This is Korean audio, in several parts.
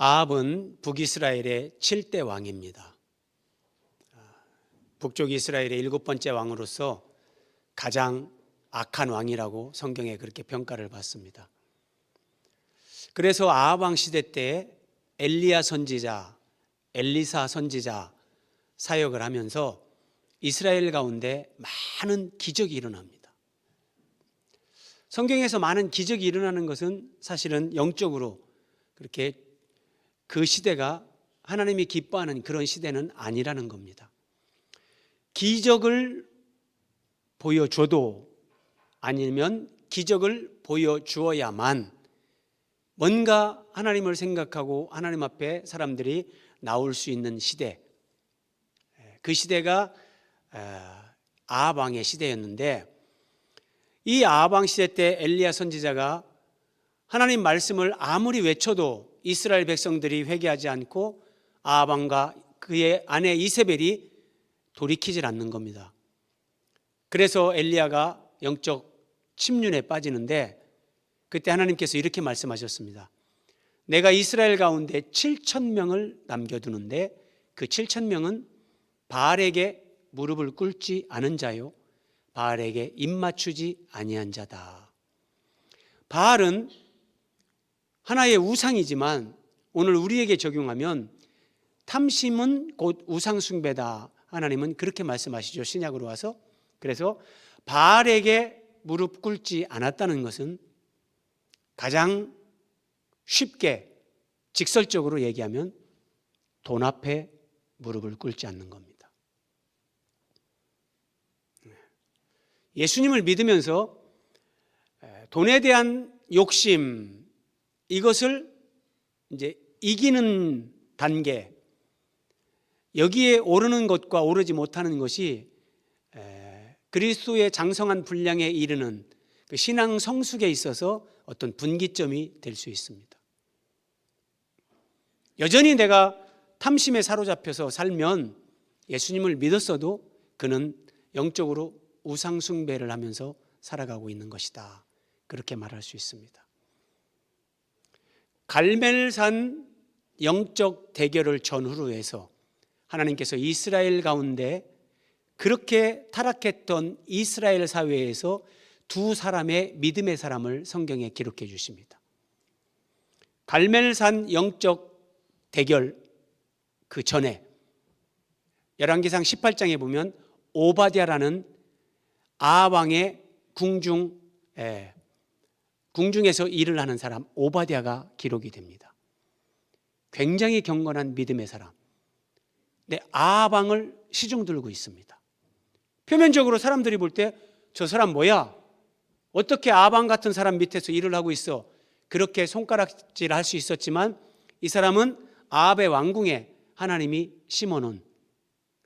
아합은 북이스라엘의 7대 왕입니다. 북쪽 이스라엘의 7번째 왕으로서 가장 악한 왕이라고 성경에 그렇게 평가를 받습니다. 그래서 아합 왕 시대 때 엘리야 선지자, 엘리사 선지자 사역을 하면서 이스라엘 가운데 많은 기적이 일어납니다. 성경에서 많은 기적이 일어나는 것은 사실은 영적으로 그렇게 그 시대가 하나님이 기뻐하는 그런 시대는 아니라는 겁니다. 기적을 보여줘도 아니면 기적을 보여주어야만 뭔가 하나님을 생각하고 하나님 앞에 사람들이 나올 수 있는 시대, 그 시대가 아합 왕의 시대였는데, 이 아합 왕 시대 때 엘리야 선지자가 하나님 말씀을 아무리 외쳐도 이스라엘 백성들이 회개하지 않고 아합 왕과 그의 아내 이세벨이 돌이키질 않는 겁니다. 그래서 엘리야가 영적 침륜에 빠지는데, 그때 하나님께서 이렇게 말씀하셨습니다. 내가 이스라엘 가운데 7,000명을 남겨두는데 그 7,000명은 바알에게 무릎을 꿇지 않은 자요, 바알에게 입맞추지 아니한 자다. 바알은 하나의 우상이지만 오늘 우리에게 적용하면 탐심은 곧 우상숭배다. 하나님은 그렇게 말씀하시죠, 신약으로 와서. 그래서 바알에게 무릎 꿇지 않았다는 것은 가장 쉽게 직설적으로 얘기하면 돈 앞에 무릎을 꿇지 않는 겁니다. 예수님을 믿으면서 돈에 대한 욕심, 이것을 이제 이기는 단계, 여기에 오르는 것과 오르지 못하는 것이 그리스도의 장성한 분량에 이르는 그 신앙 성숙에 있어서 어떤 분기점이 될 수 있습니다. 여전히 내가 탐심에 사로잡혀서 살면 예수님을 믿었어도 그는 영적으로 우상 숭배를 하면서 살아가고 있는 것이다, 그렇게 말할 수 있습니다. 갈멜산 영적 대결을 전후로 해서 하나님께서 이스라엘 가운데 그렇게 타락했던 이스라엘 사회에서 두 사람의 믿음의 사람을 성경에 기록해 주십니다. 갈멜산 영적 대결 그 전에 열왕기상 18장에 보면 오바댜라는 아합 왕의 궁중에서 일을 하는 사람 오바댜가 기록이 됩니다. 굉장히 경건한 믿음의 사람. 근데 아합 왕을 시중 들고 있습니다. 표면적으로 사람들이 볼 때 저 사람 뭐야? 어떻게 아합 왕 같은 사람 밑에서 일을 하고 있어? 그렇게 손가락질 할 수 있었지만 이 사람은 아합의 왕궁에 하나님이 심어놓은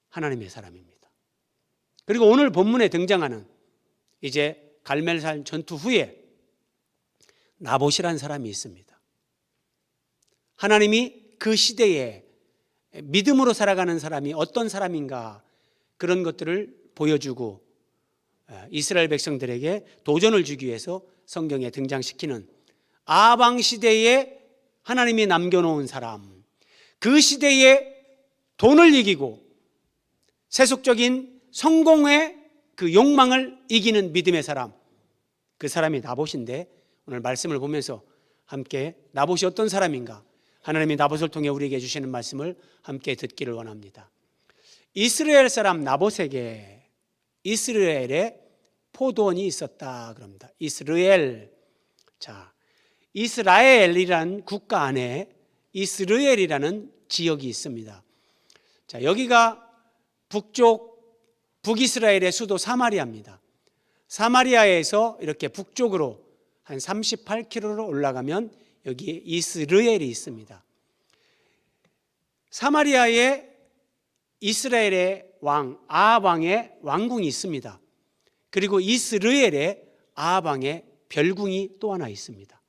하나님의 사람입니다. 그리고 오늘 본문에 등장하는 이제 갈멜산 전투 후에 나봇이라는 사람이 있습니다. 하나님이 그 시대에 믿음으로 살아가는 사람이 어떤 사람인가, 그런 것들을 보여주고 이스라엘 백성들에게 도전을 주기 위해서 성경에 등장시키는 아합 왕 시대에 하나님이 남겨놓은 사람, 그 시대에 돈을 이기고 세속적인 성공의 그 욕망을 이기는 믿음의 사람, 그 사람이 나봇인데, 오늘 말씀을 보면서 함께 나봇이 어떤 사람인가, 하나님이 나봇을 통해 우리에게 주시는 말씀을 함께 듣기를 원합니다. 이스라엘 사람 나봇에게 이스라엘에 포도원이 있었다 그럽니다. 이스라엘이란 국가 안에 이스라엘이라는 지역이 있습니다. 자, 여기가 북이스라엘의 수도 사마리아입니다. 사마리아에서 이렇게 북쪽으로 한 38km로 올라가면 여기에 이스라엘이 있습니다. 사마리아에 이스라엘의 왕 아합 왕의 왕궁이 있습니다. 그리고 이스라엘에 아합 왕의 별궁이 또 하나 있습니다.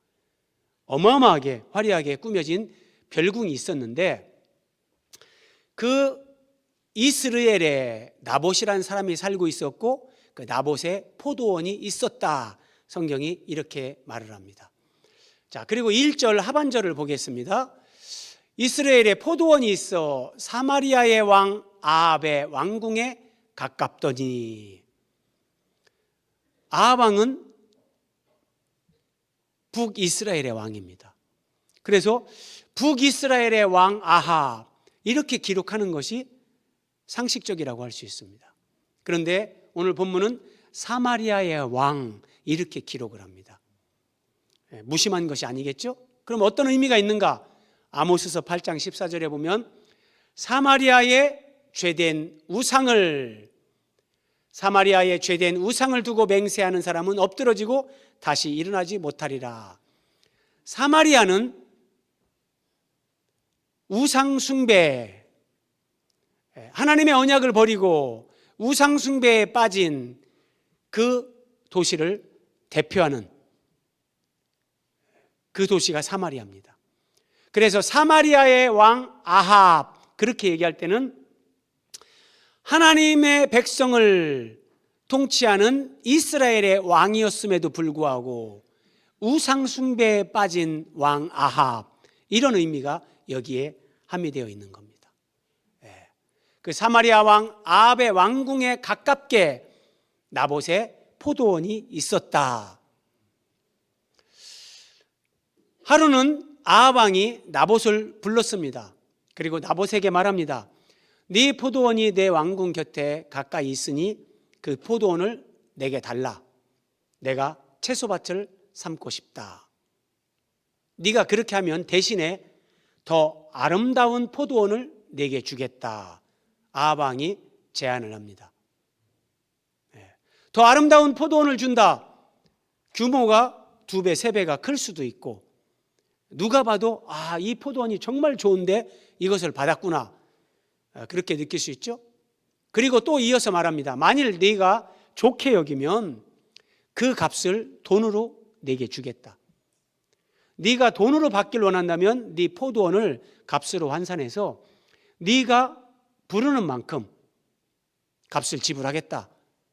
어마어마하게 화려하게 꾸며진 별궁이 있었는데, 그 이스라엘에 나봇이라는 사람이 살고 있었고 그 나봇에 포도원이 있었다, 성경이 이렇게 말을 합니다. 자, 그리고 1절 하반절을 보겠습니다. 이스라엘에 포도원이 있어 사마리아의 왕 아합의 왕궁에 가깝더니, 아합 왕은 북이스라엘의 왕입니다. 그래서 북이스라엘의 왕 아합, 이렇게 기록하는 것이 상식적이라고 할 수 있습니다. 그런데 오늘 본문은 사마리아의 왕, 이렇게 기록을 합니다. 무심한 것이 아니겠죠? 그럼 어떤 의미가 있는가? 아모스서 8장 14절에 보면 사마리아의 죄된 우상을 두고 맹세하는 사람은 엎드러지고 다시 일어나지 못하리라. 사마리아는 우상 숭배, 하나님의 언약을 버리고 우상 숭배에 빠진 그 도시를 대표하는 그 도시가 사마리아입니다. 그래서 사마리아의 왕 아합, 그렇게 얘기할 때는 하나님의 백성을 통치하는 이스라엘의 왕이었음에도 불구하고 우상 숭배에 빠진 왕 아합, 이런 의미가 여기에 함의되어 있는 겁니다. 그 사마리아 왕 아합의 왕궁에 가깝게 나봇의 포도원이 있었다. 하루는 아합 왕이 나봇을 불렀습니다. 그리고 나봇에게 말합니다. 네 포도원이 내 왕궁 곁에 가까이 있으니 그 포도원을 내게 달라. 내가 채소밭을 삼고 싶다. 네가 그렇게 하면 대신에 더 아름다운 포도원을 내게 주겠다. 아합 왕이 제안을 합니다. 더 아름다운 포도원을 준다. 규모가 2배, 3배가 클 수도 있고, 누가 봐도 이 포도원이 정말 좋은데 이것을 받았구나, 그렇게 느낄 수 있죠. 그리고 또 이어서 말합니다. 만일 네가 좋게 여기면 그 값을 돈으로 내게 주겠다. 네가 돈으로 받길 원한다면 네 포도원을 값으로 환산해서 네가 부르는 만큼 값을 지불하겠다.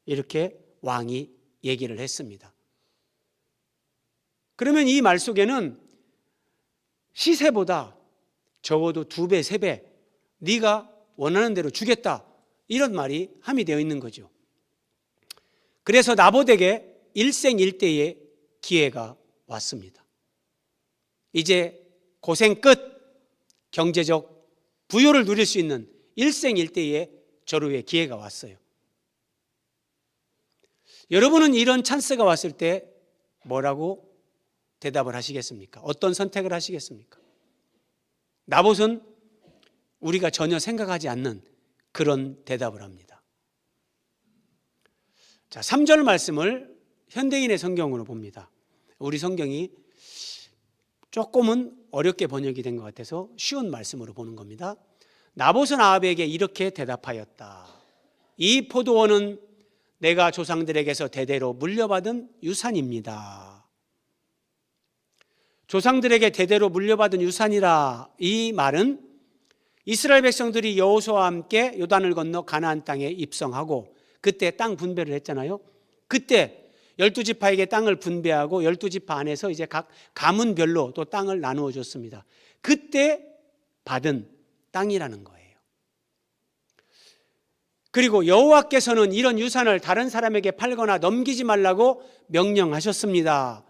이렇게 왕이 얘기를 했습니다. 그러면 이 말 속에는 시세보다 적어도 2배, 3배 네가 원하는 대로 주겠다, 이런 말이 함의되어 있는 거죠. 그래서 나봇에게 일생일대의 기회가 왔습니다. 이제 고생 끝, 경제적 부요를 누릴 수 있는 일생일대의 절호의 기회가 왔어요. 여러분은 이런 찬스가 왔을 때 뭐라고 대답을 하시겠습니까? 어떤 선택을 하시겠습니까? 나봇은 우리가 전혀 생각하지 않는 그런 대답을 합니다. 자, 3절 말씀을 현대인의 성경으로 봅니다. 우리 성경이 조금은 어렵게 번역이 된 것 같아서 쉬운 말씀으로 보는 겁니다. 나봇은 아합에게 이렇게 대답하였다. 이 포도원은 내가 조상들에게서 대대로 물려받은 유산입니다. 조상들에게 대대로 물려받은 유산이라, 이 말은 이스라엘 백성들이 여호수아와 함께 요단을 건너 가나안 땅에 입성하고 그때 땅 분배를 했잖아요. 그때 12지파에게 땅을 분배하고 12지파 안에서 이제 각 가문별로 또 땅을 나누어 줬습니다. 그때 받은 땅이라는 거예요. 그리고 여호와께서는 이런 유산을 다른 사람에게 팔거나 넘기지 말라고 명령하셨습니다.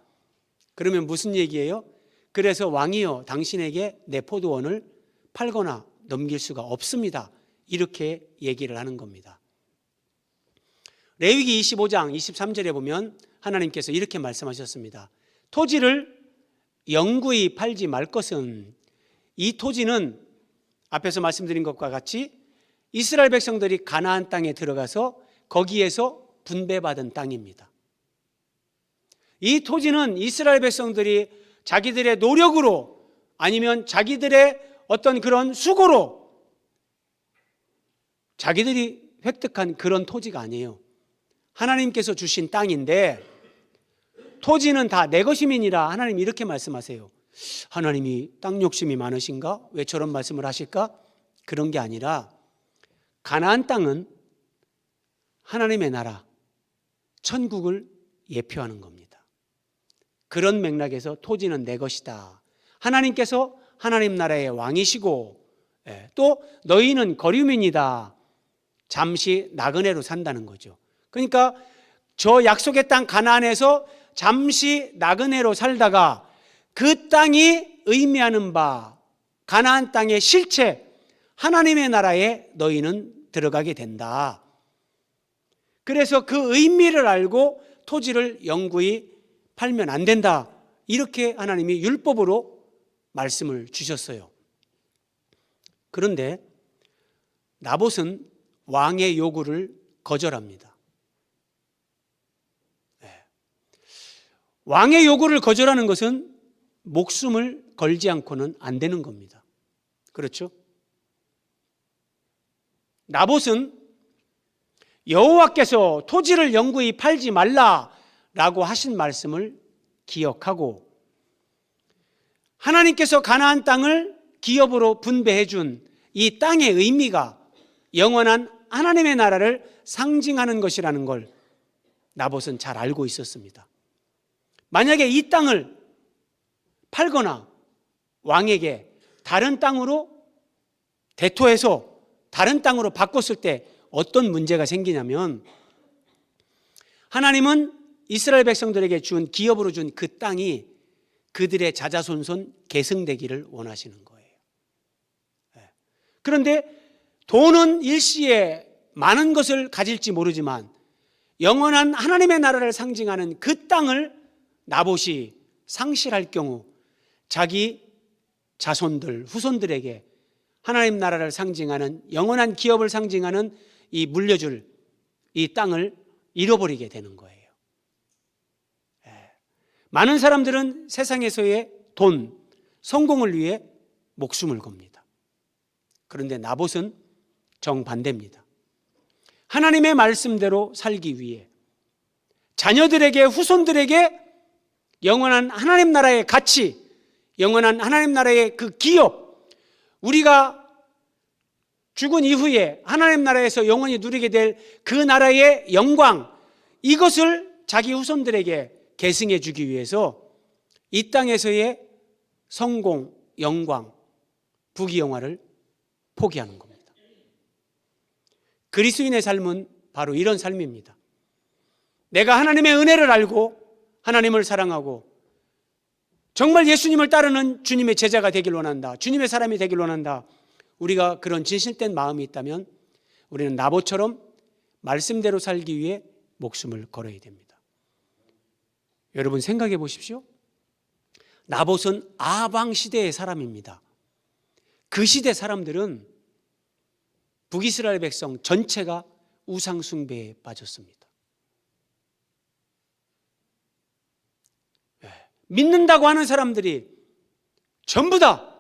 그러면 무슨 얘기예요? 그래서 왕이여, 당신에게 내 포도원을 팔거나 넘길 수가 없습니다. 이렇게 얘기를 하는 겁니다. 레위기 25장 23절에 보면 하나님께서 이렇게 말씀하셨습니다. 토지를 영구히 팔지 말 것은, 이 토지는 앞에서 말씀드린 것과 같이 이스라엘 백성들이 가나안 땅에 들어가서 거기에서 분배받은 땅입니다. 이 토지는 이스라엘 백성들이 자기들의 노력으로 아니면 자기들의 어떤 그런 수고로 자기들이 획득한 그런 토지가 아니에요. 하나님께서 주신 땅인데 토지는 다 내 것임이니라. 하나님 이렇게 말씀하세요. 하나님이 땅 욕심이 많으신가? 왜 저런 말씀을 하실까? 그런 게 아니라 가나안 땅은 하나님의 나라, 천국을 예표하는 겁니다. 그런 맥락에서 토지는 내 것이다. 하나님께서 하나님 나라의 왕이시고 또 너희는 거류민이다. 잠시 나그네로 산다는 거죠. 그러니까 저 약속의 땅 가나안에서 잠시 나그네로 살다가 그 땅이 의미하는 바 가나안 땅의 실체 하나님의 나라에 너희는 들어가게 된다. 그래서 그 의미를 알고 토지를 영구히 팔면 안 된다. 이렇게 하나님이 율법으로 말씀을 주셨어요. 그런데 나봇은 왕의 요구를 거절합니다. 왕의 요구를 거절하는 것은 목숨을 걸지 않고는 안 되는 겁니다. 그렇죠? 나봇은 여호와께서 토지를 영구히 팔지 말라라고 하신 말씀을 기억하고 하나님께서 가나안 땅을 기업으로 분배해 준 이 땅의 의미가 영원한 하나님의 나라를 상징하는 것이라는 걸 나봇은 잘 알고 있었습니다. 만약에 이 땅을 팔거나 왕에게 다른 땅으로 대토해서 다른 땅으로 바꿨을 때 어떤 문제가 생기냐면 하나님은 이스라엘 백성들에게 준 기업으로 준 그 땅이 그들의 자자손손 계승되기를 원하시는 거예요. 그런데 돈은 일시에 많은 것을 가질지 모르지만 영원한 하나님의 나라를 상징하는 그 땅을 나봇이 상실할 경우 자기 자손들, 후손들에게 하나님 나라를 상징하는 영원한 기업을 상징하는 이 물려줄 이 땅을 잃어버리게 되는 거예요. 많은 사람들은 세상에서의 돈, 성공을 위해 목숨을 겁니다. 그런데 나봇은 정반대입니다. 하나님의 말씀대로 살기 위해 자녀들에게, 후손들에게 영원한 하나님 나라의 가치, 영원한 하나님 나라의 그 기업, 우리가 죽은 이후에 하나님 나라에서 영원히 누리게 될 그 나라의 영광, 이것을 자기 후손들에게 계승해 주기 위해서 이 땅에서의 성공, 영광, 부귀영화를 포기하는 겁니다. 그리스도인의 삶은 바로 이런 삶입니다. 내가 하나님의 은혜를 알고 하나님을 사랑하고 정말 예수님을 따르는 주님의 제자가 되길 원한다. 주님의 사람이 되길 원한다. 우리가 그런 진실된 마음이 있다면 우리는 나봇처럼 말씀대로 살기 위해 목숨을 걸어야 됩니다. 여러분 생각해 보십시오. 나봇은 아방 시대의 사람입니다. 그 시대 사람들은 북이스라엘 백성 전체가 우상 숭배에 빠졌습니다. 믿는다고 하는 사람들이 전부 다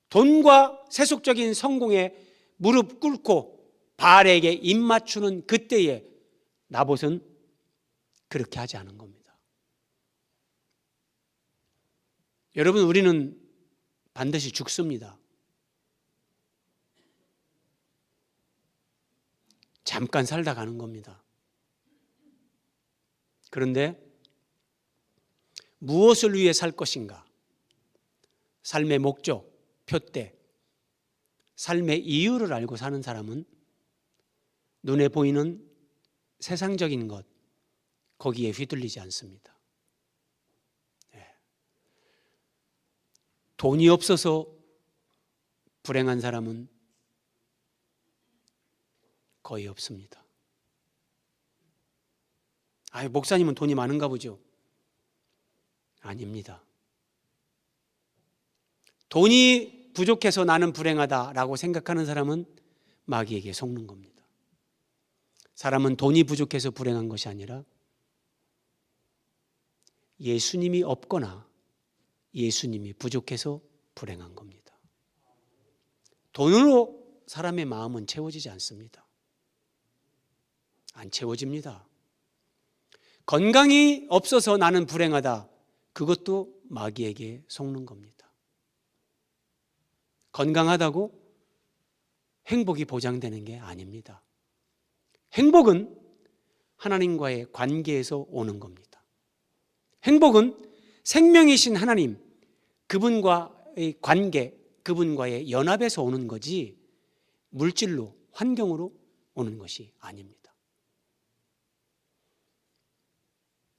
돈과 세속적인 성공에 무릎 꿇고 바알에게 입 맞추는 그때에 나봇은 그렇게 하지 않은 겁니다. 여러분, 우리는 반드시 죽습니다. 잠깐 살다 가는 겁니다. 그런데 무엇을 위해 살 것인가? 삶의 목적, 표대, 삶의 이유를 알고 사는 사람은 눈에 보이는 세상적인 것, 거기에 휘둘리지 않습니다. 돈이 없어서 불행한 사람은 거의 없습니다. 목사님은 돈이 많은가 보죠? 아닙니다. 돈이 부족해서 나는 불행하다라고 생각하는 사람은 마귀에게 속는 겁니다. 사람은 돈이 부족해서 불행한 것이 아니라 예수님이 없거나 예수님이 부족해서 불행한 겁니다. 돈으로 사람의 마음은 채워지지 않습니다. 안 채워집니다. 건강이 없어서 나는 불행하다. 그것도 마귀에게 속는 겁니다. 건강하다고 행복이 보장되는 게 아닙니다. 행복은 하나님과의 관계에서 오는 겁니다. 행복은 생명이신 하나님, 그분과 관계, 그분과의 연합에서 오는 거지 물질로, 환경으로 오는 것이 아닙니다.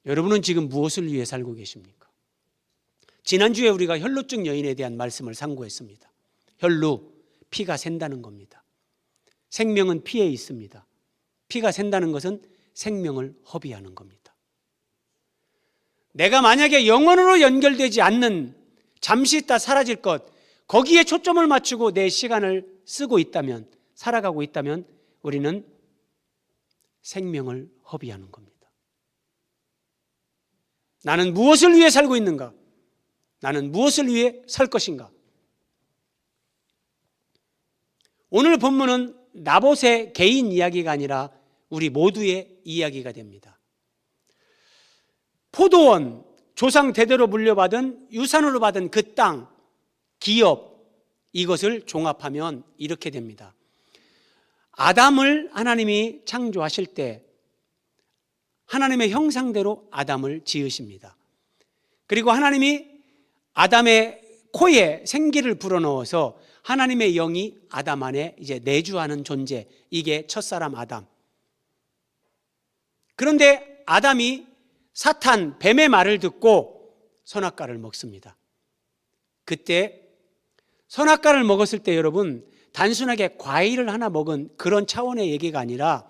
여러분은 지금 무엇을 위해 살고 계십니까? 지난주에 우리가 혈루증 여인에 대한 말씀을 상고했습니다. 혈루, 피가 샌다는 겁니다. 생명은 피에 있습니다. 피가 샌다는 것은 생명을 허비하는 겁니다. 내가 만약에 영원으로 연결되지 않는, 잠시 있다 사라질 것, 거기에 초점을 맞추고 내 시간을 쓰고 있다면, 살아가고 있다면 우리는 생명을 허비하는 겁니다. 나는 무엇을 위해 살고 있는가? 나는 무엇을 위해 살 것인가? 오늘 본문은 나봇의 개인 이야기가 아니라 우리 모두의 이야기가 됩니다. 포도원, 조상 대대로 물려받은 유산으로 받은 그 땅, 기업, 이것을 종합하면 이렇게 됩니다. 아담을 하나님이 창조하실 때 하나님의 형상대로 아담을 지으십니다. 그리고 하나님이 아담의 코에 생기를 불어넣어서 하나님의 영이 아담 안에 이제 내주하는 존재, 이게 첫사람 아담. 그런데 아담이 사탄, 뱀의 말을 듣고 선악과를 먹습니다. 그때 선악과를 먹었을 때 여러분, 단순하게 과일을 하나 먹은 그런 차원의 얘기가 아니라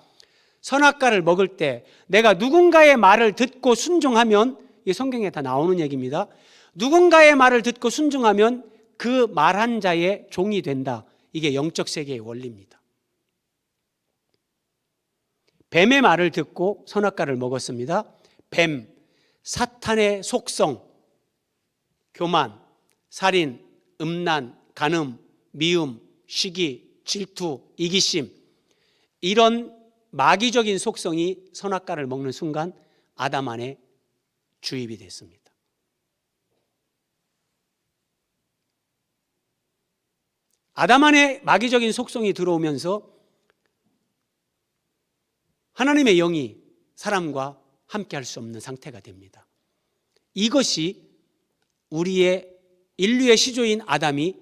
선악과를 먹을 때 내가 누군가의 말을 듣고 순종하면, 이 성경에 다 나오는 얘기입니다. 누군가의 말을 듣고 순종하면 그 말한 자의 종이 된다. 이게 영적 세계의 원리입니다. 뱀의 말을 듣고 선악과를 먹었습니다. 뱀, 사탄의 속성, 교만, 살인, 음란, 간음, 미움, 시기, 질투, 이기심, 이런 마귀적인 속성이 선악과를 먹는 순간 아담 안에 주입이 됐습니다. 아담 안에 마귀적인 속성이 들어오면서 하나님의 영이 사람과 함께 할 수 없는 상태가 됩니다. 이것이 우리의 인류의 시조인 아담이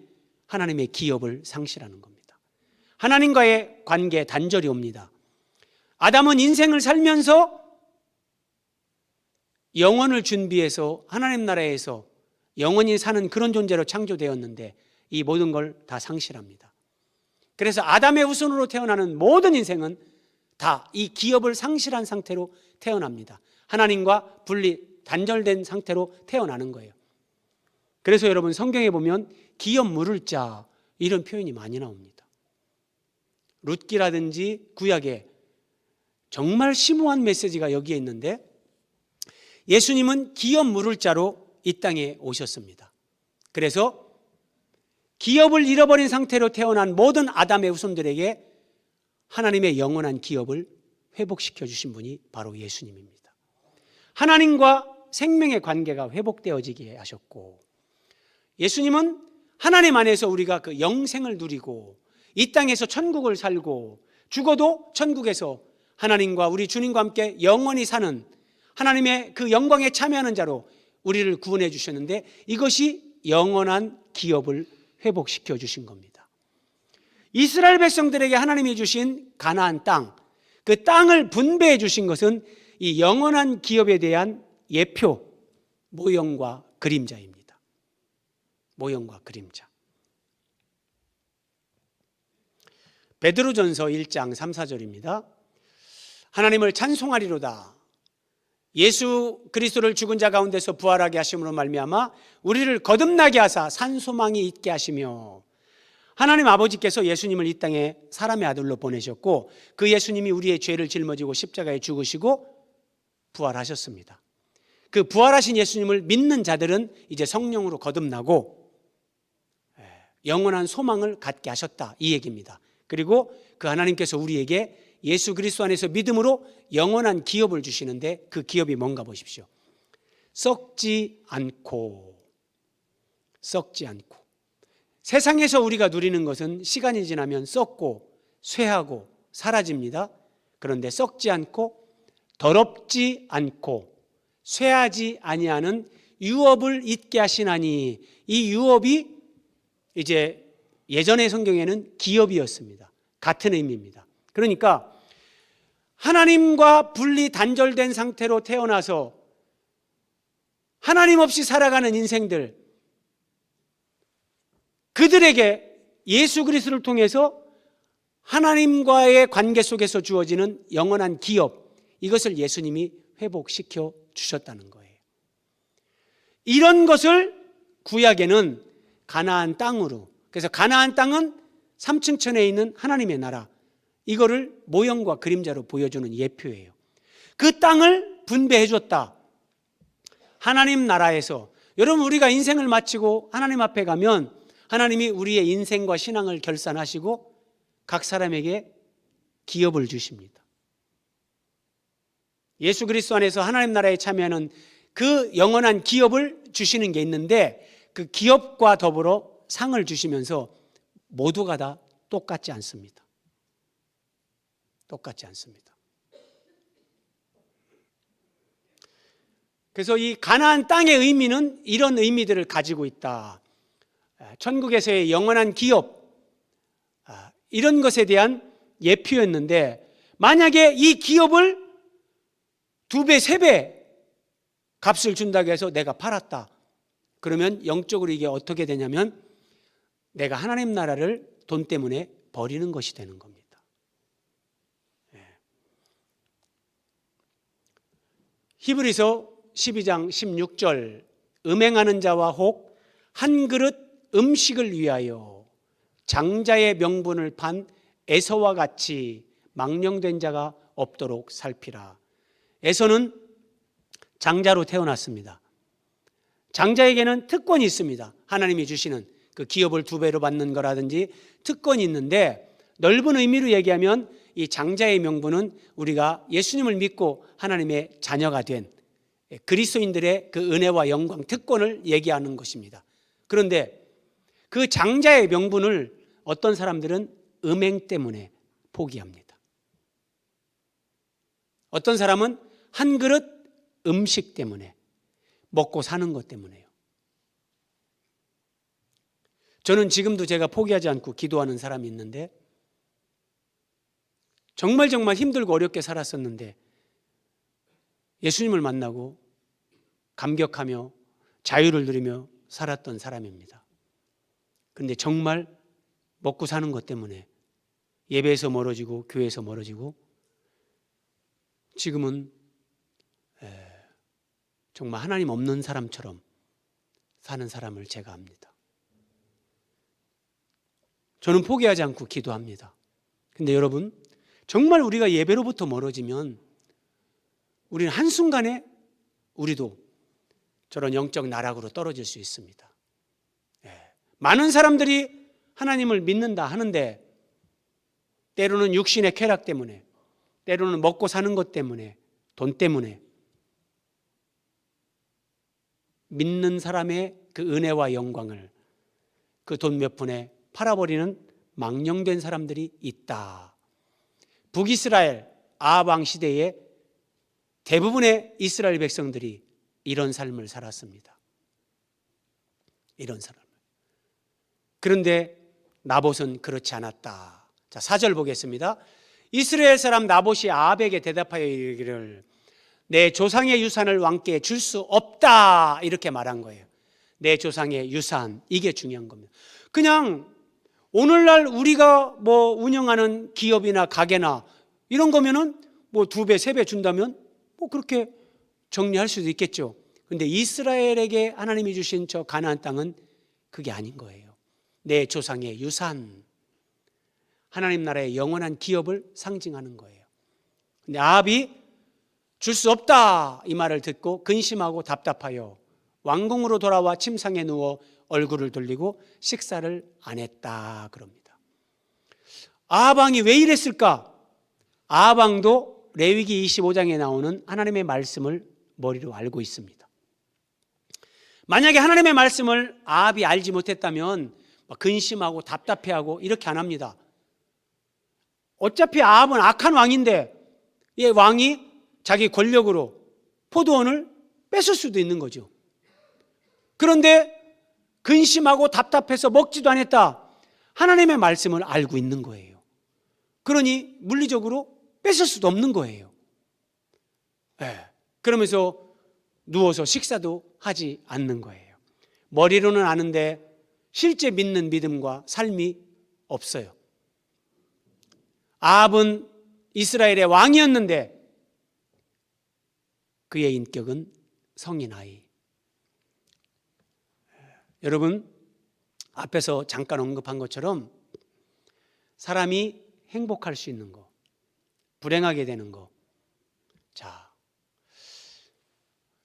하나님의 기업을 상실하는 겁니다. 하나님과의 관계에 단절이 옵니다. 아담은 인생을 살면서 영원을 준비해서 하나님 나라에서 영원히 사는 그런 존재로 창조되었는데 이 모든 걸 다 상실합니다. 그래서 아담의 후손으로 태어나는 모든 인생은 다 이 기업을 상실한 상태로 태어납니다. 하나님과 분리, 단절된 상태로 태어나는 거예요. 그래서 여러분 성경에 보면 기업 물을 자, 이런 표현이 많이 나옵니다. 룻기라든지 구약에 정말 심오한 메시지가 여기에 있는데, 예수님은 기업 물을 자로 이 땅에 오셨습니다. 그래서 기업을 잃어버린 상태로 태어난 모든 아담의 후손들에게 하나님의 영원한 기업을 회복시켜 주신 분이 바로 예수님입니다. 하나님과 생명의 관계가 회복되어지게 하셨고, 예수님은 하나님 안에서 우리가 그 영생을 누리고 이 땅에서 천국을 살고 죽어도 천국에서 하나님과 우리 주님과 함께 영원히 사는 하나님의 그 영광에 참여하는 자로 우리를 구원해 주셨는데, 이것이 영원한 기업을 회복시켜 주신 겁니다. 이스라엘 백성들에게 하나님이 주신 가나안 땅, 그 땅을 분배해 주신 것은 이 영원한 기업에 대한 예표, 모형과 그림자입니다. 모형과 그림자. 베드로전서 1장 3, 4절입니다. 하나님을 찬송하리로다. 예수 그리스도를 죽은 자 가운데서 부활하게 하심으로 말미암아 우리를 거듭나게 하사 산 소망이 있게 하시며, 하나님 아버지께서 예수님을 이 땅에 사람의 아들로 보내셨고 그 예수님이 우리의 죄를 짊어지고 십자가에 죽으시고 부활하셨습니다. 그 부활하신 예수님을 믿는 자들은 이제 성령으로 거듭나고 영원한 소망을 갖게 하셨다, 이 얘기입니다. 그리고 그 하나님께서 우리에게 예수 그리스도 안에서 믿음으로 영원한 기업을 주시는데, 그 기업이 뭔가 보십시오. 썩지 않고. 세상에서 우리가 누리는 것은 시간이 지나면 썩고 쇠하고 사라집니다. 그런데 썩지 않고 더럽지 않고 쇠하지 아니하는 유업을 있게 하시나니, 이 유업이 이제 예전의 성경에는 기업이었습니다. 같은 의미입니다. 그러니까 하나님과 분리 단절된 상태로 태어나서 하나님 없이 살아가는 인생들, 그들에게 예수 그리스도를 통해서 하나님과의 관계 속에서 주어지는 영원한 기업, 이것을 예수님이 회복시켜 주셨다는 거예요. 이런 것을 구약에는 가나안 땅으로, 그래서 가나안 땅은 삼층천에 있는 하나님의 나라, 이거를 모형과 그림자로 보여주는 예표예요. 그 땅을 분배해 줬다. 하나님 나라에서, 여러분 우리가 인생을 마치고 하나님 앞에 가면 하나님이 우리의 인생과 신앙을 결산하시고 각 사람에게 기업을 주십니다. 예수 그리스도 안에서 하나님 나라에 참여하는 그 영원한 기업을 주시는 게 있는데, 그 기업과 더불어 상을 주시면서 모두가 다 똑같지 않습니다. 똑같지 않습니다. 그래서 이 가나안 땅의 의미는 이런 의미들을 가지고 있다. 천국에서의 영원한 기업, 이런 것에 대한 예표였는데, 만약에 이 기업을 2배, 3배 값을 준다고 해서 내가 팔았다. 그러면 영적으로 이게 어떻게 되냐면 내가 하나님 나라를 돈 때문에 버리는 것이 되는 겁니다. 히브리서 12장 16절, 음행하는 자와 혹 한 그릇 음식을 위하여 장자의 명분을 판 에서와 같이 망령된 자가 없도록 살피라. 에서는 장자로 태어났습니다. 장자에게는 특권이 있습니다. 하나님이 주시는 그 기업을 2배로 받는 거라든지 특권이 있는데, 넓은 의미로 얘기하면 이 장자의 명분은 우리가 예수님을 믿고 하나님의 자녀가 된 그리스도인들의 그 은혜와 영광, 특권을 얘기하는 것입니다. 그런데 그 장자의 명분을 어떤 사람들은 음행 때문에 포기합니다. 어떤 사람은 한 그릇 음식 때문에, 먹고 사는 것 때문에요. 저는 지금도 제가 포기하지 않고 기도하는 사람이 있는데, 정말 힘들고 어렵게 살았었는데 예수님을 만나고 감격하며 자유를 누리며 살았던 사람입니다. 그런데 정말 먹고 사는 것 때문에 예배에서 멀어지고 교회에서 멀어지고, 지금은 정말 하나님 없는 사람처럼 사는 사람을 제가 압니다. 저는 포기하지 않고 기도합니다. 근데 여러분, 정말 우리가 예배로부터 멀어지면 우리는 한순간에 우리도 저런 영적 나락으로 떨어질 수 있습니다. 많은 사람들이 하나님을 믿는다 하는데 때로는 육신의 쾌락 때문에, 때로는 먹고 사는 것 때문에, 돈 때문에 믿는 사람의 그 은혜와 영광을 그 돈 몇 푼에 팔아버리는 망령된 사람들이 있다. 북이스라엘 아합 왕 시대에 대부분의 이스라엘 백성들이 이런 삶을 살았습니다. 이런 삶을. 그런데 나봇은 그렇지 않았다. 자, 4절 보겠습니다. 이스라엘 사람 나봇이 아합에게 대답하여 이르기를 내 조상의 유산을 왕께 줄 수 없다, 이렇게 말한 거예요. 내 조상의 유산, 이게 중요한 겁니다. 그냥 오늘날 우리가 뭐 운영하는 기업이나 가게나 이런 거면은 뭐 2배, 3배 준다면 뭐 그렇게 정리할 수도 있겠죠. 그런데 이스라엘에게 하나님이 주신 저 가나안 땅은 그게 아닌 거예요. 내 조상의 유산, 하나님 나라의 영원한 기업을 상징하는 거예요. 근데 아합이 줄 수 없다 이 말을 듣고 근심하고 답답하여 왕궁으로 돌아와 침상에 누워 얼굴을 돌리고 식사를 안 했다 그럽니다. 아합 왕이 왜 이랬을까? 아합 왕도 레위기 25장에 나오는 하나님의 말씀을 머리로 알고 있습니다. 만약에 하나님의 말씀을 아합이 알지 못했다면 근심하고 답답해하고 이렇게 안 합니다. 어차피 아합은 악한 왕인데 이 왕이 자기 권력으로 포도원을 뺏을 수도 있는 거죠. 그런데 근심하고 답답해서 먹지도 않았다. 하나님의 말씀을 알고 있는 거예요. 그러니 물리적으로 뺏을 수도 없는 거예요. 그러면서 누워서 식사도 하지 않는 거예요. 머리로는 아는데 실제 믿는 믿음과 삶이 없어요. 아합은 이스라엘의 왕이었는데 그의 인격은 성인 아이. 여러분, 앞에서 잠깐 언급한 것처럼 사람이 행복할 수 있는 거, 불행하게 되는 거. 자,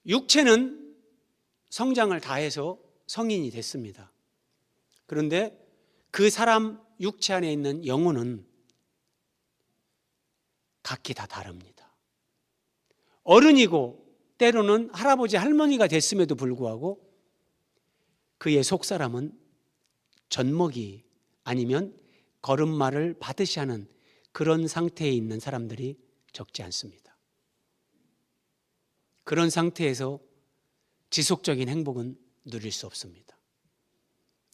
육체는 성장을 다해서 성인이 됐습니다. 그런데 그 사람 육체 안에 있는 영혼은 각기 다 다릅니다. 어른이고 때로는 할아버지 할머니가 됐음에도 불구하고 그의 속사람은 젖먹이 아니면 걸음마를 받으시 하는 그런 상태에 있는 사람들이 적지 않습니다. 그런 상태에서 지속적인 행복은 누릴 수 없습니다.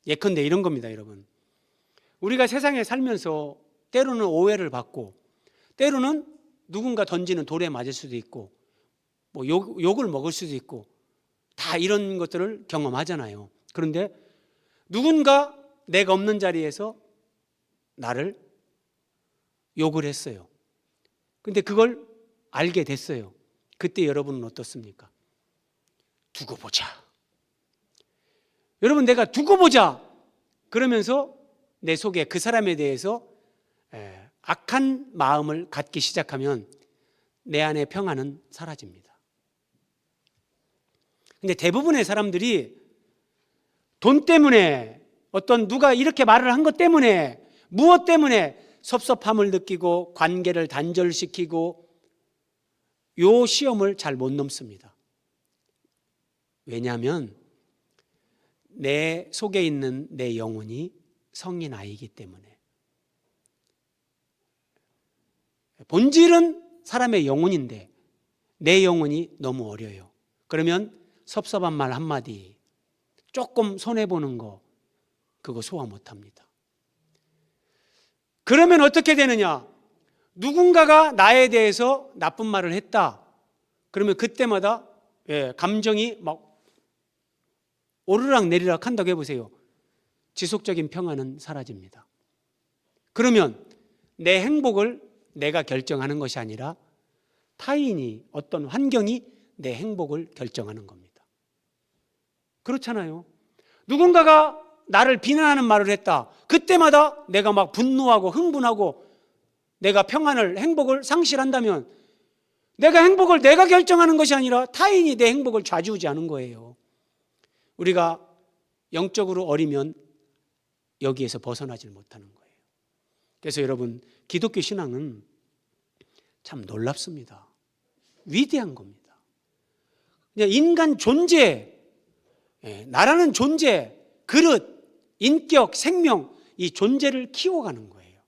예컨대 이런 겁니다, 여러분. 우리가 세상에 살면서 때로는 오해를 받고 때로는 누군가 던지는 돌에 맞을 수도 있고 뭐 욕을 먹을 수도 있고 다 이런 것들을 경험하잖아요. 그런데 누군가 내가 없는 자리에서 나를 욕을 했어요. 근데 그걸 알게 됐어요. 그때 여러분은 어떻습니까? 두고 보자. 여러분, 내가 두고 보자 그러면서 내 속에 그 사람에 대해서 악한 마음을 갖기 시작하면 내 안의 평안은 사라집니다. 근데 대부분의 사람들이 돈 때문에 어떤 누가 이렇게 말을 한 것 때문에 무엇 때문에 섭섭함을 느끼고 관계를 단절시키고 요 시험을 잘 못 넘습니다. 왜냐하면 내 속에 있는 내 영혼이 성인 아이이기 때문에. 본질은 사람의 영혼인데 내 영혼이 너무 어려요. 그러면 섭섭한 말 한마디, 조금 손해보는 거, 그거 소화 못합니다. 그러면 어떻게 되느냐? 누군가가 나에 대해서 나쁜 말을 했다. 그러면 그때마다 감정이 막 오르락 내리락 한다고 해보세요. 지속적인 평안은 사라집니다. 그러면 내 행복을 내가 결정하는 것이 아니라 타인이, 어떤 환경이 내 행복을 결정하는 겁니다. 그렇잖아요. 누군가가 나를 비난하는 말을 했다. 그때마다 내가 막 분노하고 흥분하고 내가 평안을, 행복을 상실한다면 내가 행복을 내가 결정하는 것이 아니라 타인이 내 행복을 좌지우지하는 거예요. 우리가 영적으로 어리면 여기에서 벗어나질 못하는 거예요. 그래서 여러분, 기독교 신앙은 참 놀랍습니다. 위대한 겁니다. 그냥 인간 존재, 나라는 존재, 그릇, 인격, 생명, 이 존재를 키워가는 거예요.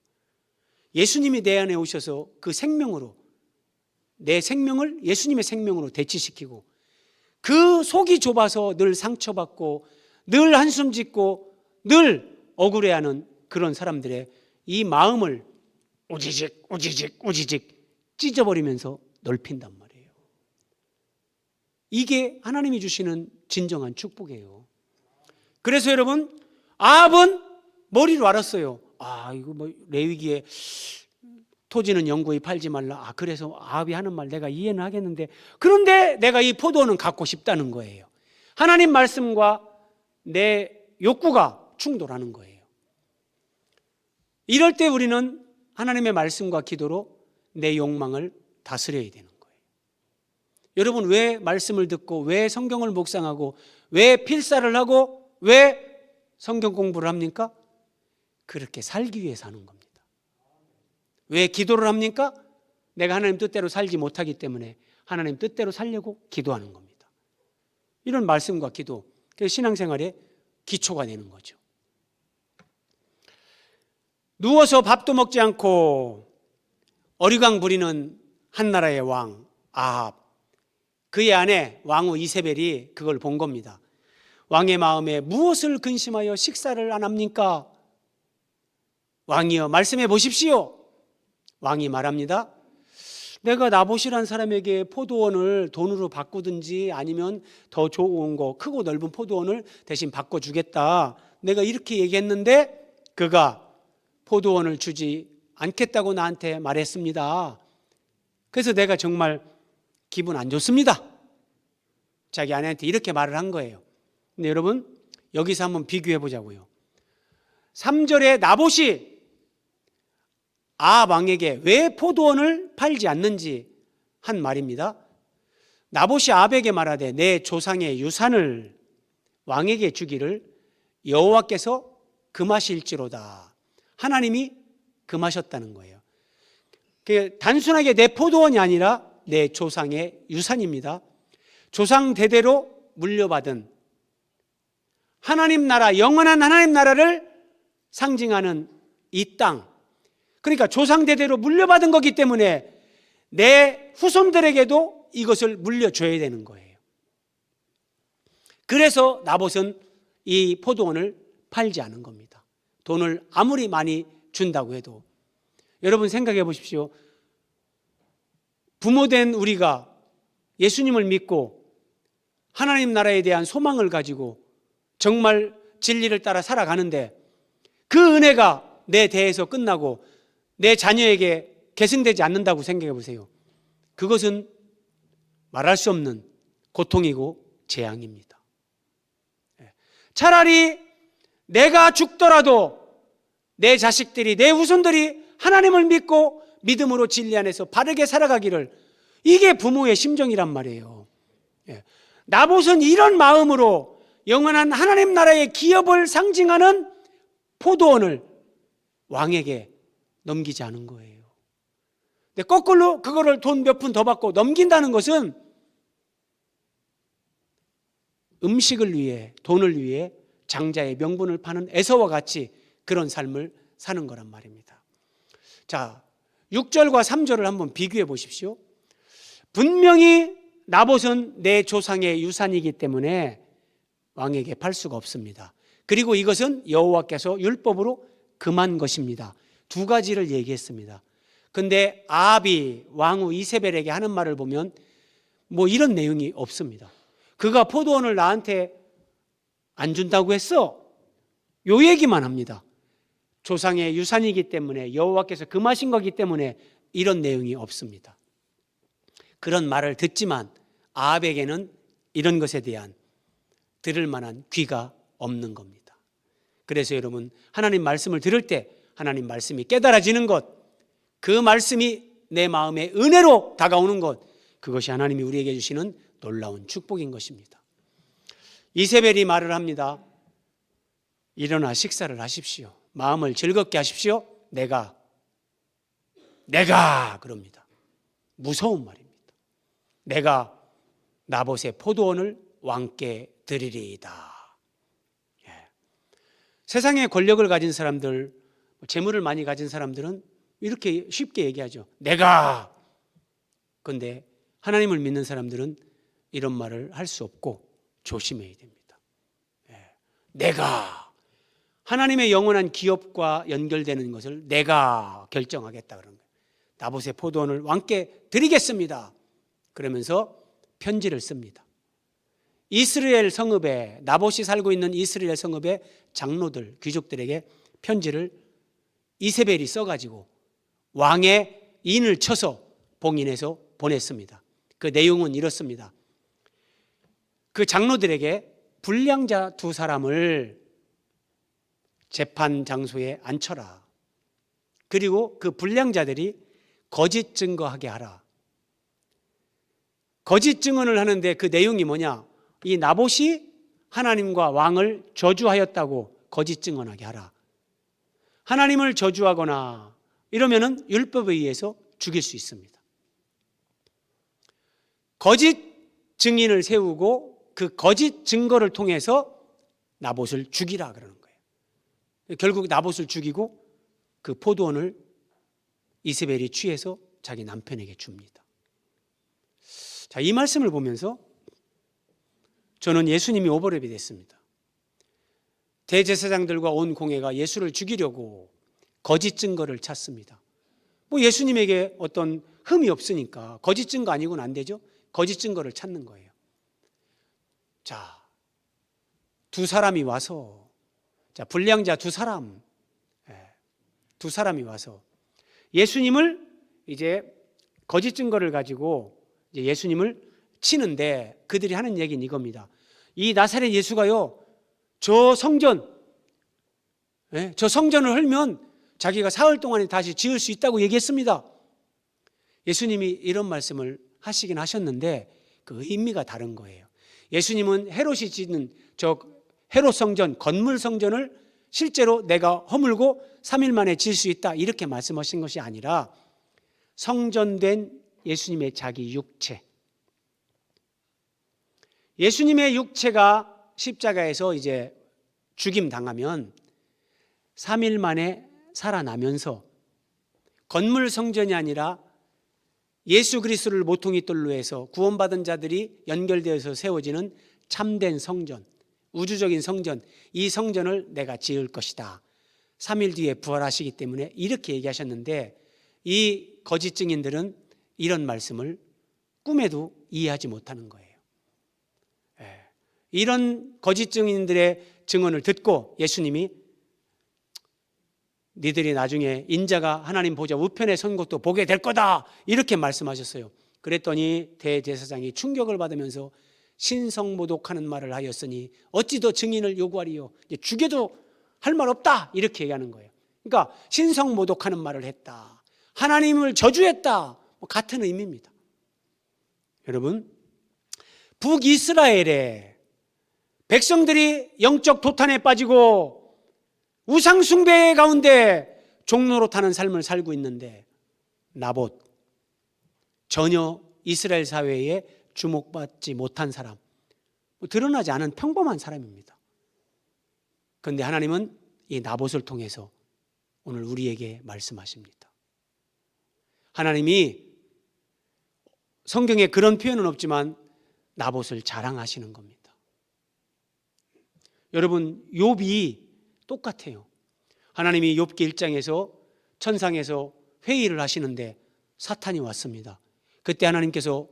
예수님이 내 안에 오셔서 그 생명으로 내 생명을 예수님의 생명으로 대치시키고 그 속이 좁아서 늘 상처받고 늘 한숨 짓고 늘 억울해하는 그런 사람들의 이 마음을 우지직 찢어버리면서 넓힌단 말이에요. 이게 하나님이 주시는 진정한 축복이에요. 그래서 여러분, 아합은 머리로 알았어요. 이거 뭐 레위기에 토지는 영구히 팔지 말라. 그래서 아합이 하는 말 내가 이해는 하겠는데, 그런데 내가 이 포도는 갖고 싶다는 거예요. 하나님 말씀과 내 욕구가 충돌하는 거예요. 이럴 때 우리는 하나님의 말씀과 기도로 내 욕망을 다스려야 되는 거예요. 여러분, 왜 말씀을 듣고 왜 성경을 묵상하고 왜 필사를 하고 왜 성경 공부를 합니까? 그렇게 살기 위해서 하는 겁니다. 왜 기도를 합니까? 내가 하나님 뜻대로 살지 못하기 때문에 하나님 뜻대로 살려고 기도하는 겁니다. 이런 말씀과 기도, 그래서 신앙생활의 기초가 되는 거죠. 누워서 밥도 먹지 않고 어리광 부리는 한나라의 왕 아합, 그의 아내 왕후 이세벨이 그걸 본 겁니다. 왕의 마음에 무엇을 근심하여 식사를 안 합니까? 왕이여 말씀해 보십시오. 왕이 말합니다. 내가 나봇이란 사람에게 포도원을 돈으로 바꾸든지 아니면 더 좋은 거 크고 넓은 포도원을 대신 바꿔주겠다. 내가 이렇게 얘기했는데 그가 포도원을 주지 않겠다고 나한테 말했습니다. 그래서 내가 정말 기분 안 좋습니다. 자기 아내한테 이렇게 말을 한 거예요. 근데 여러분 여기서 한번 비교해 보자고요. 3절에 나봇이 아합 왕에게 왜 포도원을 팔지 않는지 한 말입니다. 나봇이 아합에게 말하되 내 조상의 유산을 왕에게 주기를 여호와께서 금하실지로다. 하나님이 금하셨다는 거예요. 단순하게 내 포도원이 아니라 내 조상의 유산입니다. 조상 대대로 물려받은 하나님 나라, 영원한 하나님 나라를 상징하는 이 땅, 그러니까 조상 대대로 물려받은 거기 때문에 내 후손들에게도 이것을 물려줘야 되는 거예요. 그래서 나봇은 이 포도원을 팔지 않은 겁니다. 돈을 아무리 많이 준다고 해도. 여러분 생각해 보십시오. 부모된 우리가 예수님을 믿고 하나님 나라에 대한 소망을 가지고 정말 진리를 따라 살아가는데 그 은혜가 내 대에서 끝나고 내 자녀에게 계승되지 않는다고 생각해 보세요. 그것은 말할 수 없는 고통이고 재앙입니다. 차라리 내가 죽더라도 내 자식들이, 내 후손들이 하나님을 믿고 믿음으로 진리 안에서 바르게 살아가기를, 이게 부모의 심정이란 말이에요. 나봇은 이런 마음으로 영원한 하나님 나라의 기업을 상징하는 포도원을 왕에게 넘기지 않은 거예요. 근데 거꾸로 그거를 돈 몇 푼 더 받고 넘긴다는 것은 음식을 위해, 돈을 위해 장자의 명분을 파는 에서와 같이 그런 삶을 사는 거란 말입니다. 자, 6절과 3절을 한번 비교해 보십시오. 분명히 나봇은 내 조상의 유산이기 때문에 왕에게 팔 수가 없습니다. 그리고 이것은 여호와께서 율법으로 금한 것입니다. 두 가지를 얘기했습니다. 근데 아합이 왕후 이세벨에게 하는 말을 보면 뭐 이런 내용이 없습니다. 그가 포도원을 나한테 안 준다고 했어? 요 얘기만 합니다. 조상의 유산이기 때문에, 여호와께서 금하신 거기 때문에 이런 내용이 없습니다. 그런 말을 듣지만 아합에게는 이런 것에 대한 들을 만한 귀가 없는 겁니다. 그래서 여러분, 하나님 말씀을 들을 때 하나님 말씀이 깨달아지는 것, 그 말씀이 내 마음에 은혜로 다가오는 것, 그것이 하나님이 우리에게 주시는 놀라운 축복인 것입니다. 이세벨이 말을 합니다. 일어나 식사를 하십시오. 마음을 즐겁게 하십시오. 내가 그럽니다. 무서운 말입니다. 내가 나봇의 포도원을 왕께 드리리이다. 세상에 권력을 가진 사람들, 재물을 많이 가진 사람들은 이렇게 쉽게 얘기하죠. 내가. 그런데 하나님을 믿는 사람들은 이런 말을 할 수 없고 조심해야 됩니다. 내가. 하나님의 영원한 기업과 연결되는 것을 내가 결정하겠다 그런 거예요. 나봇의 포도원을 왕께 드리겠습니다. 그러면서 편지를 씁니다. 이스라엘 성읍에, 나봇이 살고 있는 이스라엘 성읍의 장로들, 귀족들에게 편지를 이세벨이 써가지고 왕의 인을 쳐서 봉인해서 보냈습니다. 그 내용은 이렇습니다. 그 장로들에게 불량자 두 사람을 재판 장소에 앉혀라. 그리고 그 불량자들이 거짓 증거하게 하라. 거짓 증언을 하는데 그 내용이 뭐냐? 이 나봇이 하나님과 왕을 저주하였다고 거짓 증언하게 하라. 하나님을 저주하거나 이러면은 율법에 의해서 죽일 수 있습니다. 거짓 증인을 세우고 그 거짓 증거를 통해서 나봇을 죽이라 그러는 거예요. 결국 나봇을 죽이고 그 포도원을 이세벨이 취해서 자기 남편에게 줍니다. 자, 이 말씀을 보면서 저는 예수님이 오버랩이 됐습니다. 대제사장들과 온 공회가 예수를 죽이려고 거짓 증거를 찾습니다. 뭐 예수님에게 어떤 흠이 없으니까 거짓 증거 아니고는 안 되죠. 거짓 증거를 찾는 거예요. 자, 두 사람이 와서, 자, 불량자 두 사람이 와서 예수님을 이제 거짓 증거를 가지고 이제 예수님을 치는데, 그들이 하는 얘기는 이겁니다. 이 나사렛 예수가요, 저 성전을 헐면 자기가 사흘 동안에 다시 지을 수 있다고 얘기했습니다. 예수님이 이런 말씀을 하시긴 하셨는데 그 의미가 다른 거예요. 예수님은 헤롯이 짓는 저 헤롯 성전, 건물 성전을 실제로 내가 허물고 3일 만에 지을 수 있다, 이렇게 말씀하신 것이 아니라 성전된 예수님의 자기 육체, 예수님의 육체가 십자가에서 이제 죽임 당하면 3일 만에 살아나면서 건물 성전이 아니라 예수 그리스도를 모퉁이 돌로 해서 구원받은 자들이 연결되어서 세워지는 참된 성전, 우주적인 성전, 이 성전을 내가 지을 것이다. 3일 뒤에 부활하시기 때문에 이렇게 얘기하셨는데, 이 거짓 증인들은 이런 말씀을 꿈에도 이해하지 못하는 거예요. 이런 거짓 증인들의 증언을 듣고 예수님이 니들이 나중에 인자가 하나님 보좌 우편에 선 것도 보게 될 거다, 이렇게 말씀하셨어요. 그랬더니 대제사장이 충격을 받으면서 신성모독하는 말을 하였으니 어찌 더 증인을 요구하리요. 죽여도 할 말 없다, 이렇게 얘기하는 거예요. 그러니까 신성모독하는 말을 했다, 하나님을 저주했다, 같은 의미입니다. 여러분, 북이스라엘에 백성들이 영적 도탄에 빠지고 우상숭배 가운데 종노릇하는 삶을 살고 있는데, 나봇, 전혀 이스라엘 사회에 주목받지 못한 사람, 드러나지 않은 평범한 사람입니다. 그런데 하나님은 이 나봇을 통해서 오늘 우리에게 말씀하십니다. 하나님이 성경에 그런 표현은 없지만 나봇을 자랑하시는 겁니다. 여러분, 욥이 똑같아요. 하나님이 욥기 1장에서 천상에서 회의를 하시는데 사탄이 왔습니다. 그때 하나님께서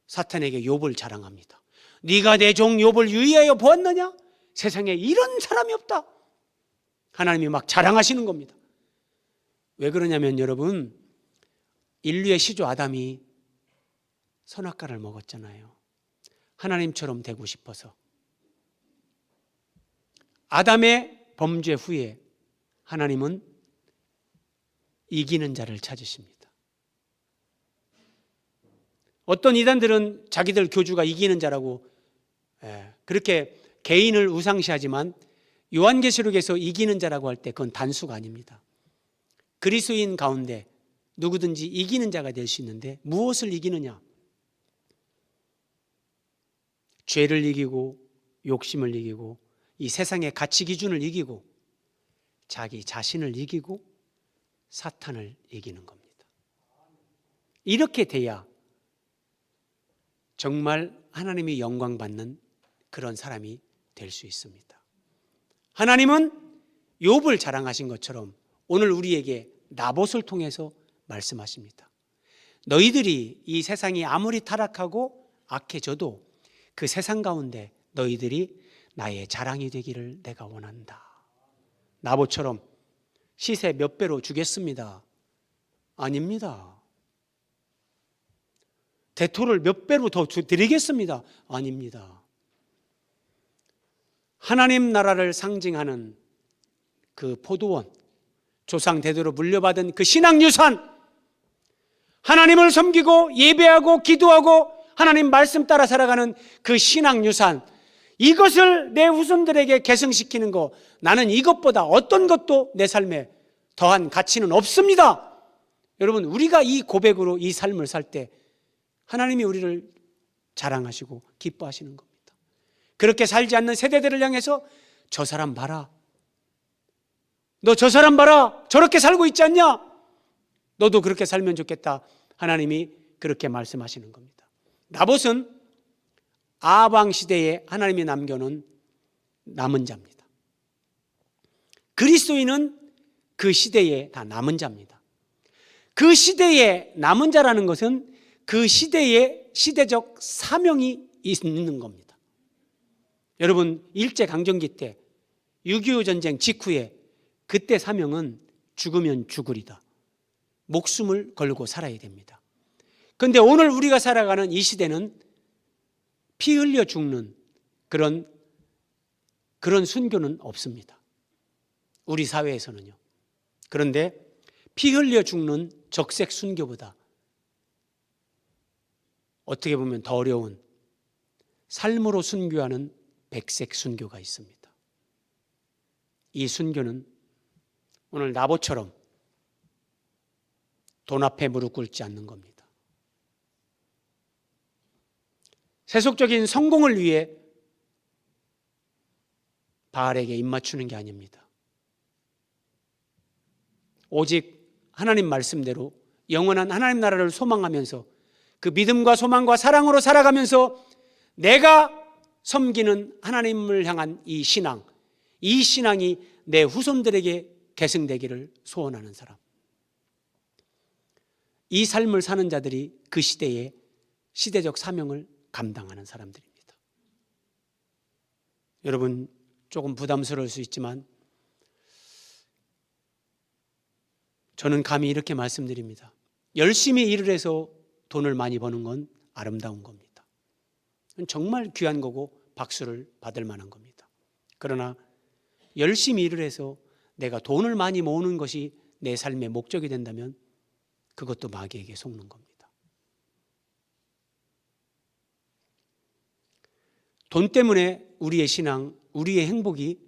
사탄에게 욥을 자랑합니다. 네가 내 종 욥을 유의하여 보았느냐? 세상에 이런 사람이 없다. 하나님이 막 자랑하시는 겁니다. 왜 그러냐면 여러분, 인류의 시조 아담이 선악과를 먹었잖아요. 하나님처럼 되고 싶어서. 아담의 범죄 후에 하나님은 이기는 자를 찾으십니다. 어떤 이단들은 자기들 교주가 이기는 자라고 그렇게 개인을 우상시하지만 요한계시록에서 이기는 자라고 할 때 그건 단수가 아닙니다. 그리스도인 가운데 누구든지 이기는 자가 될 수 있는데, 무엇을 이기느냐? 죄를 이기고 욕심을 이기고 이 세상의 가치 기준을 이기고 자기 자신을 이기고 사탄을 이기는 겁니다. 이렇게 돼야 정말 하나님이 영광 받는 그런 사람이 될 수 있습니다. 하나님은 욥을 자랑하신 것처럼 오늘 우리에게 나봇을 통해서 말씀하십니다. 너희들이 이 세상이 아무리 타락하고 악해져도 그 세상 가운데 너희들이 나의 자랑이 되기를 내가 원한다. 나봇처럼 시세 몇 배로 주겠습니다. 아닙니다. 대토를 몇 배로 더 드리겠습니다. 아닙니다. 하나님 나라를 상징하는 그 포도원, 조상 대대로 물려받은 그 신앙유산, 하나님을 섬기고 예배하고 기도하고 하나님 말씀 따라 살아가는 그 신앙유산, 이것을 내 후손들에게 계승시키는 거, 나는 이것보다 어떤 것도 내 삶에 더한 가치는 없습니다. 여러분, 우리가 이 고백으로 이 삶을 살 때 하나님이 우리를 자랑하시고 기뻐하시는 겁니다. 그렇게 살지 않는 세대들을 향해서 저 사람 봐라, 너 저 사람 봐라, 저렇게 살고 있지 않냐? 너도 그렇게 살면 좋겠다. 하나님이 그렇게 말씀하시는 겁니다. 나봇은 아방 시대에 하나님이 남겨놓은 남은 자입니다. 그리스도인은 그 시대에 다 남은 자입니다. 그 시대에 남은 자라는 것은 그 시대에 시대적 사명이 있는 겁니다. 여러분, 일제강점기 때 6.25 전쟁 직후에 그때 사명은 죽으면 죽으리다. 목숨을 걸고 살아야 됩니다. 그런데 오늘 우리가 살아가는 이 시대는 피 흘려 죽는 그런 순교는 없습니다. 우리 사회에서는요. 그런데 피 흘려 죽는 적색 순교보다 어떻게 보면 더 어려운 삶으로 순교하는 백색 순교가 있습니다. 이 순교는 오늘 나보처럼 돈 앞에 무릎 꿇지 않는 겁니다. 세속적인 성공을 위해 바알에게 입맞추는 게 아닙니다. 오직 하나님 말씀대로 영원한 하나님 나라를 소망하면서 그 믿음과 소망과 사랑으로 살아가면서 내가 섬기는 하나님을 향한 이 신앙이 내 후손들에게 계승되기를 소원하는 사람. 이 삶을 사는 자들이 그 시대의 시대적 사명을 감당하는 사람들입니다. 여러분, 조금 부담스러울 수 있지만 저는 감히 이렇게 말씀드립니다. 열심히 일을 해서 돈을 많이 버는 건 아름다운 겁니다. 정말 귀한 거고 박수를 받을 만한 겁니다. 그러나 열심히 일을 해서 내가 돈을 많이 모으는 것이 내 삶의 목적이 된다면 그것도 마귀에게 속는 겁니다. 돈 때문에 우리의 신앙, 우리의 행복이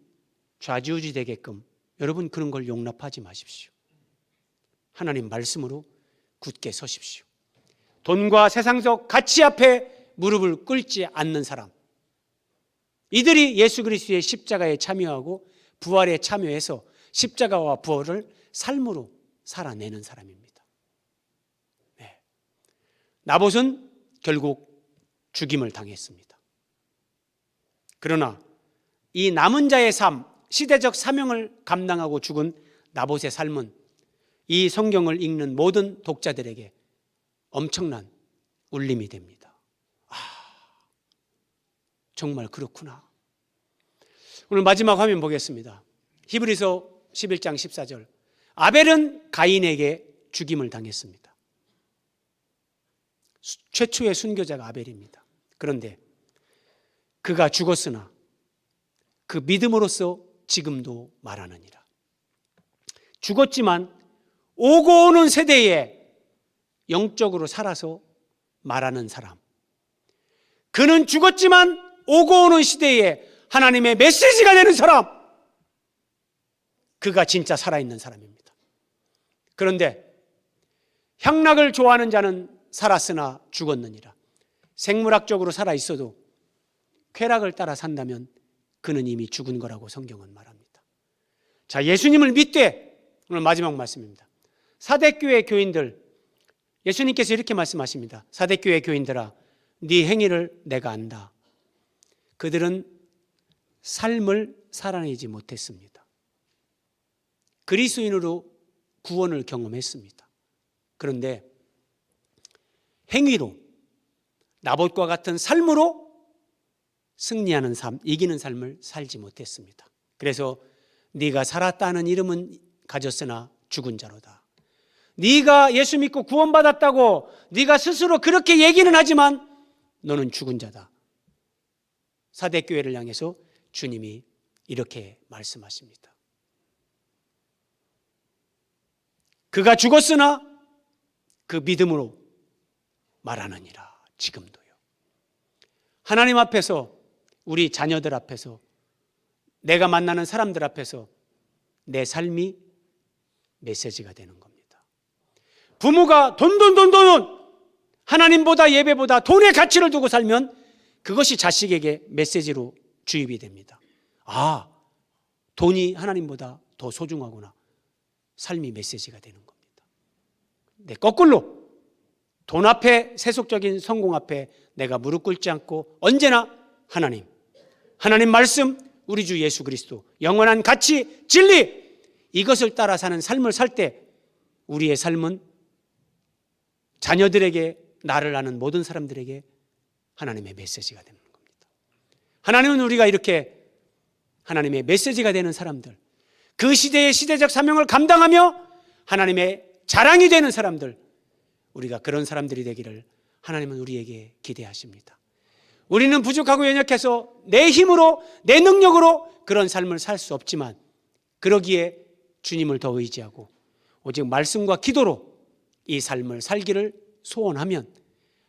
좌지우지 되게끔 여러분 그런 걸 용납하지 마십시오. 하나님 말씀으로 굳게 서십시오. 돈과 세상적 가치 앞에 무릎을 꿇지 않는 사람, 이들이 예수 그리스도의 십자가에 참여하고 부활에 참여해서 십자가와 부활을 삶으로 살아내는 사람입니다. 네. 나봇은 결국 죽임을 당했습니다. 그러나 이 남은 자의 삶, 시대적 사명을 감당하고 죽은 나봇의 삶은 이 성경을 읽는 모든 독자들에게 엄청난 울림이 됩니다. 정말 그렇구나. 오늘 마지막 화면 보겠습니다. 히브리서 11장 14절. 아벨은 가인에게 죽임을 당했습니다. 최초의 순교자가 아벨입니다. 그런데 그가 죽었으나 그 믿음으로써 지금도 말하느니라. 죽었지만 오고 오는 세대에 영적으로 살아서 말하는 사람. 그는 죽었지만 오고 오는 시대에 하나님의 메시지가 되는 사람. 그가 진짜 살아있는 사람입니다. 그런데 향락을 좋아하는 자는 살았으나 죽었느니라. 생물학적으로 살아있어도 쾌락을 따라 산다면 그는 이미 죽은 거라고 성경은 말합니다. 자, 예수님을 믿되 오늘 마지막 말씀입니다. 사대교회 교인들, 예수님께서 이렇게 말씀하십니다. 사대교회 교인들아, 네 행위를 내가 안다. 그들은 삶을 살아내지 못했습니다. 그리스도인으로 구원을 경험했습니다. 그런데 행위로 나봇과 같은 삶으로 승리하는 삶, 이기는 삶을 살지 못했습니다. 그래서 네가 살았다는 이름은 가졌으나 죽은 자로다. 네가 예수 믿고 구원받았다고 네가 스스로 그렇게 얘기는 하지만 너는 죽은 자다. 사대교회를 향해서 주님이 이렇게 말씀하십니다. 그가 죽었으나 그 믿음으로 말하느니라. 지금도요. 하나님 앞에서, 우리 자녀들 앞에서, 내가 만나는 사람들 앞에서 내 삶이 메시지가 되는 겁니다. 부모가 돈 하나님보다 예배보다 돈의 가치를 두고 살면 그것이 자식에게 메시지로 주입이 됩니다. 아, 돈이 하나님보다 더 소중하구나. 삶이 메시지가 되는 겁니다. 네, 거꾸로 돈 앞에, 세속적인 성공 앞에 내가 무릎 꿇지 않고 언제나 하나님 말씀, 우리 주 예수 그리스도, 영원한 가치, 진리, 이것을 따라 사는 삶을 살 때 우리의 삶은 자녀들에게, 나를 아는 모든 사람들에게 하나님의 메시지가 되는 겁니다. 하나님은 우리가 이렇게 하나님의 메시지가 되는 사람들, 그 시대의 시대적 사명을 감당하며 하나님의 자랑이 되는 사람들, 우리가 그런 사람들이 되기를 하나님은 우리에게 기대하십니다. 우리는 부족하고 연약해서 내 힘으로, 내 능력으로 그런 삶을 살 수 없지만, 그러기에 주님을 더 의지하고 오직 말씀과 기도로 이 삶을 살기를 소원하면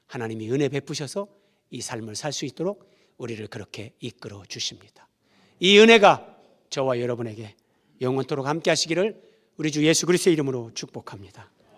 하나님이 은혜 베푸셔서 이 삶을 살 수 있도록 우리를 그렇게 이끌어 주십니다. 이 은혜가 저와 여러분에게 영원토록 함께 하시기를 우리 주 예수 그리스도의 이름으로 축복합니다.